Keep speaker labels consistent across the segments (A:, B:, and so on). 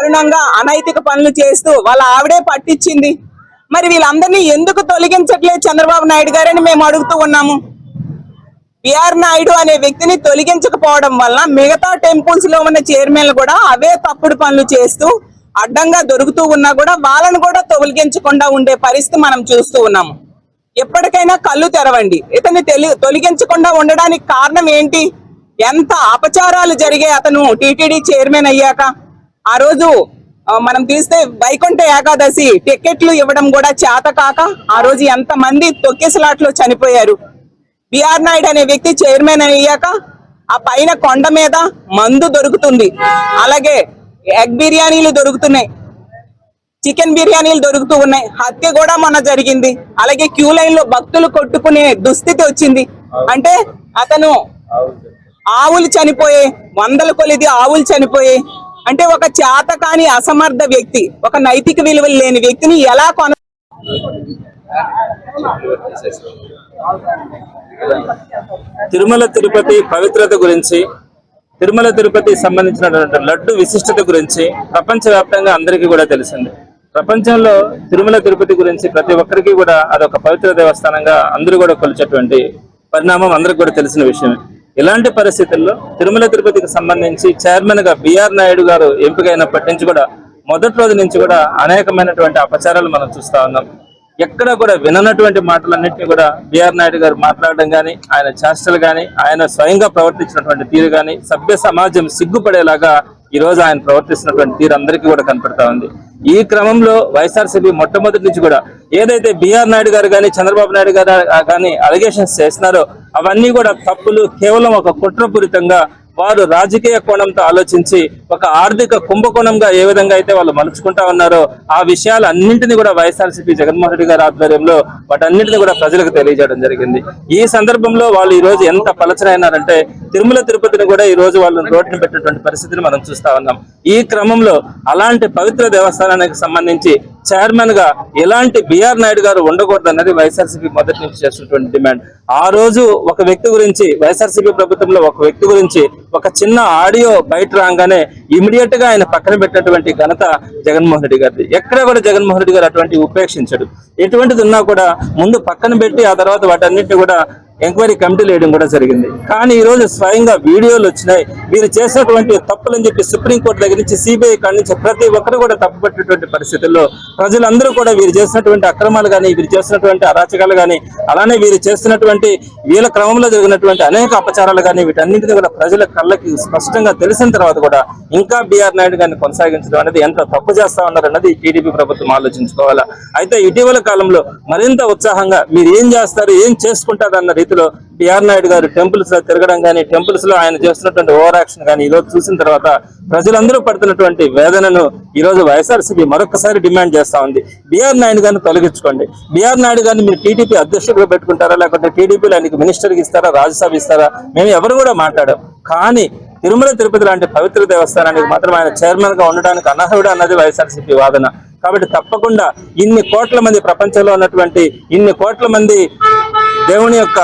A: దారుణంగా అనైతిక పనులు చేస్తూ వాళ్ళ ఆవిడే పట్టించింది. మరి వీళ్ళందరినీ ఎందుకు తొలగించట్లేదు చంద్రబాబు నాయుడు గారని మేము అడుగుతూ ఉన్నాము. బిఆర్ నాయుడు అనే వ్యక్తిని తొలగించకపోవడం వల్ల మిగతా టెంపుల్స్ లో ఉన్న చైర్మన్లు కూడా అవే తప్పుడు పనులు చేస్తూ అడ్డంగా దొరుకుతూ ఉన్నా కూడా వాళ్ళను కూడా తొలగించకుండా ఉండే పరిస్థితి మనం చూస్తూ ఉన్నాము. ఎప్పటికైనా కళ్ళు తెరవండి. ఇతన్ని తొలగించకుండా ఉండడానికి కారణం ఏంటి? ఎంత అపచారాలు జరిగాయి అతను టీటీడీ చైర్మన్ అయ్యాక. ఆ రోజు మనం తీస్తే వైకుంఠ ఏకాదశి టికెట్లు ఇవ్వడం కూడా చేత కాక ఆ రోజు ఎంత మంది తొక్కిసలాట్లో చనిపోయారు. బిఆర్ నాయుడు అనే వ్యక్తి చైర్మన్ అయ్యాక ఆ పైన కొండ మీద మందు దొరుకుతుంది, అలాగే ఎగ్ బిర్యానీలు దొరుకుతున్నాయి, చికెన్ బిర్యానీలు దొరుకుతూ ఉన్నాయి. హత్య కూడా మొన్న జరిగింది. అలాగే క్యూ లైన్ లో భక్తులు కొట్టుకునే దుస్థితి వచ్చింది. అంటే అతను ఆవులు చనిపోయే, వందల కొలిది ఆవులు చనిపోయే, అంటే ఒక చేతకాని అసమర్థ వ్యక్తి, ఒక నైతిక విలువలు లేని వ్యక్తిని ఎలా
B: తిరుమల తిరుపతి పవిత్రత గురించి, తిరుమల తిరుపతి సంబంధించినటువంటి లడ్డు విశిష్టత గురించి ప్రపంచవ్యాప్తంగా అందరికీ కూడా తెలిసింది. ప్రపంచంలో తిరుమల తిరుపతి గురించి ప్రతి ఒక్కరికి కూడా అదొక పవిత్ర దేవస్థానంగా అందరూ కూడా కొలిచేటువంటి పరిణామం అందరికి కూడా తెలిసిన విషయమే. ఇలాంటి పరిస్థితుల్లో తిరుమల తిరుపతికి సంబంధించి చైర్మన్ గా బిఆర్ నాయుడు గారు ఎంపికైనప్పటి నుంచి కూడా మొదటి రోజు నుంచి కూడా అనేకమైనటువంటి అపచారాలు మనం చూస్తా ఉన్నాం. ఎక్కడ కూడా విననటువంటి మాటలన్నింటినీ కూడా బిఆర్ నాయుడు గారు మాట్లాడడం కానీ, ఆయన చేష్టలు కానీ, ఆయన స్వయంగా ప్రవర్తించినటువంటి తీరు కానీ సభ్య సమాజం సిగ్గుపడేలాగా ఈ రోజు ఆయన ప్రవర్తిస్తున్నటువంటి తీరు అందరికీ కూడా కనపడతా ఉంది. ఈ క్రమంలో వైఎస్ఆర్సీపీ మొట్టమొదటి నుంచి కూడా ఏదైతే బిఆర్ నాయుడు గారు కానీ చంద్రబాబు నాయుడు గారు కానీ అలిగేషన్స్ చేస్తున్నారో అవన్నీ కూడా తప్పులు, కేవలం ఒక కుట్రపూరితంగా వారు రాజకీయ కోణంతో ఆలోచించి ఒక ఆర్థిక కుంభకోణంగా ఏ విధంగా అయితే వాళ్ళు మలుచుకుంటా ఉన్నారో ఆ విషయాలు అన్నింటినీ కూడా వైఎస్ఆర్సీపీ జగన్మోహన్ రెడ్డి గారి ఆధ్వర్యంలో వాటన్నింటినీ కూడా ప్రజలకు తెలియజేయడం జరిగింది. ఈ సందర్భంలో వాళ్ళు ఈ రోజు ఎంత పలచనైనారంటే తిరుమల తిరుపతిని కూడా ఈ రోజు వాళ్ళు రోడ్డును పెట్టినటువంటి పరిస్థితిని మనం చూస్తా ఉన్నాం. ఈ క్రమంలో అలాంటి పవిత్ర దేవస్థానానికి సంబంధించి చైర్మన్ గా ఎలాంటి బిఆర్ నాయుడు గారు ఉండకూడదు అన్నది వైఎస్ఆర్సీపీ మొదటి నుంచి చేస్తున్నటువంటి డిమాండ్. ఆ రోజు ఒక వ్యక్తి గురించి, వైఎస్ఆర్సీపీ ప్రభుత్వంలో ఒక వ్యక్తి గురించి ఒక చిన్న ఆడియో బయట రాగానే ఇమీడియట్ గా ఆయన పక్కన పెట్టినటువంటి ఘనత జగన్మోహన్ రెడ్డి గారిది. ఎక్కడ కూడా జగన్మోహన్ రెడ్డి గారు అటువంటి ఉపేక్షించడు. ఎటువంటిది ఉన్నా కూడా ముందు పక్కన పెట్టి ఆ తర్వాత వాటన్నిటిని కూడా ఎంక్వైరీ కమిటీలు వేయడం కూడా జరిగింది. కానీ ఈ రోజు స్వయంగా వీడియోలు వచ్చినాయి. వీరు చేసినటువంటి తప్పులని చెప్పి సుప్రీంకోర్టు దగ్గర నుంచి సిబిఐ కాడి నుంచి ప్రతి ఒక్కరు కూడా తప్పుపట్టేటువంటి పరిస్థితుల్లో ప్రజలందరూ కూడా వీరు చేసినటువంటి అక్రమాలు కానీ, వీరు చేసినటువంటి అరాచకాలు కానీ, అలానే వీరు చేస్తున్నటువంటి వీళ్ళ క్రమంలో జరిగినటువంటి అనేక అపచారాలు కానీ వీటన్నింటినీ కూడా ప్రజల కళ్ళకి స్పష్టంగా తెలిసిన తర్వాత కూడా ఇంకా బిఆర్ నాయుడు గారిని కొనసాగించడం అనేది ఎంత తప్పు చేస్తా ఉన్నారన్నది టీడీపీ ప్రభుత్వం ఆలోచించుకోవాలా. అయితే ఇటీవల కాలంలో మరింత ఉత్సాహంగా మీరు ఏం చేస్తారు, ఏం చేసుకుంటారు అన్న రీతిలో బిఆర్ నాయుడు గారు టెంపుల్స్ లో తిరగడం కానీ, టెంపుల్స్ లో ఆయన చేస్తున్నటువంటి ఓవర్ యాక్షన్ కానీ ఈ రోజు చూసిన తర్వాత ప్రజలందరూ పడుతున్నటువంటి వేదనను ఈ రోజు వైఎస్ఆర్సీపీ మరొకసారి డిమాండ్ చేస్తా ఉంది. బిఆర్ నాయుడు గారిని తొలగించుకోండి. బిఆర్ నాయుడు గారిని మీరు టీడీపీ అధ్యక్షుడిగా పెట్టుకుంటారా, లేకపోతే టీడీపీలో ఆయనకి మినిస్టర్కి ఇస్తారా, రాజ్యసభ ఇస్తారా, మేము ఎవరు కూడా మాట్లాడాం. కానీ తిరుమల తిరుపతి లాంటి పవిత్ర దేవస్థానానికి మాత్రం ఆయన చైర్మన్ గా ఉండడానికి అనర్హుడు అన్నది వైఎస్ఆర్సీపీ వాదన. కాబట్టి తప్పకుండా ఇన్ని కోట్ల మంది, ప్రపంచంలో ఉన్నటువంటి ఇన్ని కోట్ల మంది దేవుని యొక్క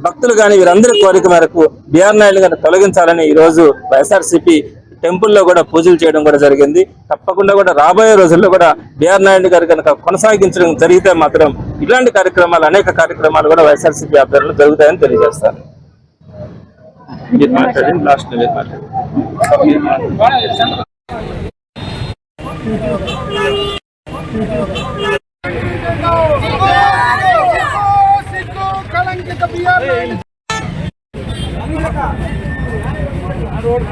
B: భక్తులు కానీ వీరందరి కోరిక మేరకు బిఆర్ నాయుడు గారిని తొలగించాలని ఈ రోజు వైఎస్ఆర్సీపీ టెంపుల్లో కూడా పూజలు చేయడం కూడా జరిగింది. తప్పకుండా కూడా రాబోయే రోజుల్లో కూడా బిఆర్ నాయుడు గారు కనుక కొనసాగించడం జరిగితే మాత్రం ఇలాంటి కార్యక్రమాలు, అనేక కార్యక్రమాలు కూడా వైఎస్ఆర్సీపీ ఆధ్వర్యంలో జరుగుతాయని తెలియజేస్తారు.
C: रोड